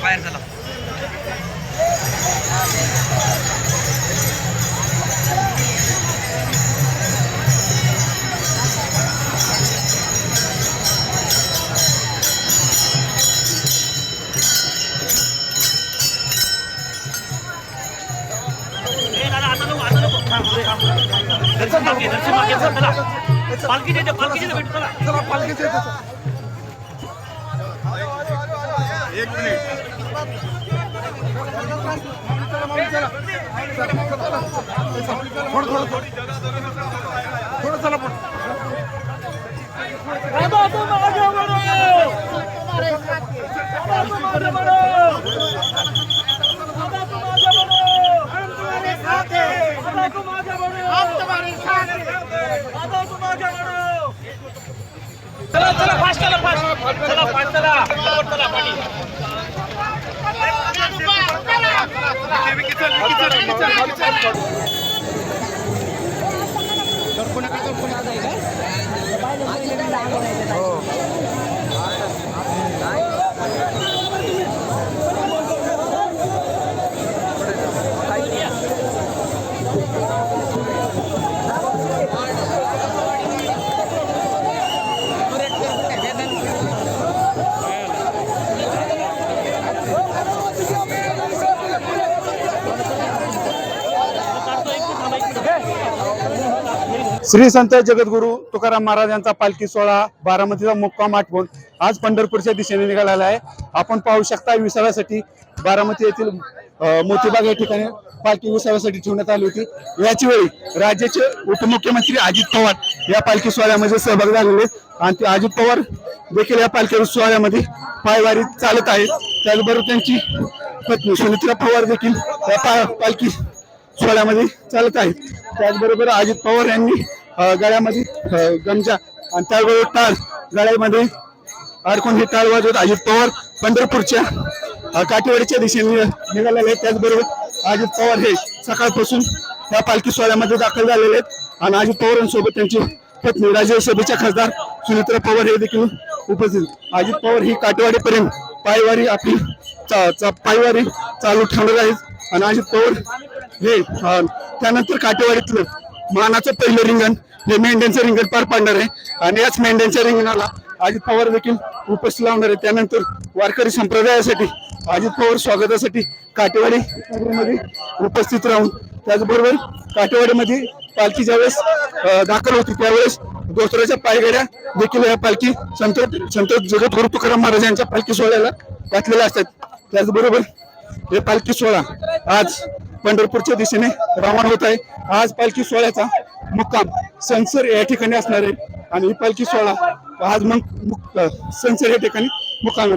बाहेर चला. पालखी देते भेटू चला पालखी देते. एक मिनिट थोडं चला पण चला चला फास्ट चला फास्ट चला फास्ट चला चला पाणी श्री संत जगद्गुरु तुकाराम महाराज यांचा पालखी सोहळा बारामतीचा मुक्काम आठवून आज पंढरपूरच्या दिशेने निघालेला आहे. आपण पाहू शकता विसाव्यासाठी बारामती येथील मोतीबाग या ठिकाणी पालखी विसाव्यासाठी ठेवण्यात आली होती. याच वेळी राज्याचे उपमुख्यमंत्री अजित पवार या पालखी सोहळ्यामध्ये सहभागी झालेले आणि ते अजित पवार देखील या पालखी सोहळ्यामध्ये पायवारी चालत आहेत. त्याचबरोबर त्यांची पत्नी सुनित्रा पवार देखील या पालखी सोहळ्यामध्ये चालत आहेत. त्याचबरोबर अजित पवार यांनी गळ्यामध्ये गमजा आणि त्याबरोबर टाळ गळ्यामध्ये अडकून हे टाळ वाजवत अजित पवार पंढरपूरच्या काटेवाडीच्या दिशेने निघालेले आहेत. त्याचबरोबर अजित पवार हे सकाळपासून या पालखी सोहळ्यामध्ये दाखल झालेले आहेत आणि अजित पवारांसोबत त्यांची पत्नी राज्यसभेच्या खासदार सुनित्रा पवार हे देखील उपस्थित. अजित पवार ही काटेवाडीपर्यंत पायवारी आपली पायवारी चालू ठेवणार आहेत आणि अजित पवार हे त्यानंतर काटेवाडीतलं मानाचं पहिलं रिंगण हे मेंढ्यांचं रिंगण पार पाडणार आहे आणि याच मेंढ्यांच्या रिंगणाला अजित पवार देखील उपस्थित लावणार आहे. त्यानंतर वारकरी संप्रदायासाठी अजित पवार स्वागतासाठी काटेवाडी मध्ये उपस्थित राहून त्याचबरोबर काटेवाडीमध्ये पालखी ज्यावेळेस दाखल होती त्यावेळेस दोस्तराच्या पायगड्या देखील या पालखी संत जगद्गुरु तुकाराम महाराज यांच्या पालखी सोहळ्याला घातलेल्या असतात. त्याचबरोबर हे पालखी सोहळा आज पंढरपूरच्या दिशेने रवाना होत आहे. आज पालखी सोहळ्याचा मुक्काम संसर या ठिकाणी असणार आहे आणि ही पालखी सोहळा आज मग संसर या ठिकाणी मुक्काम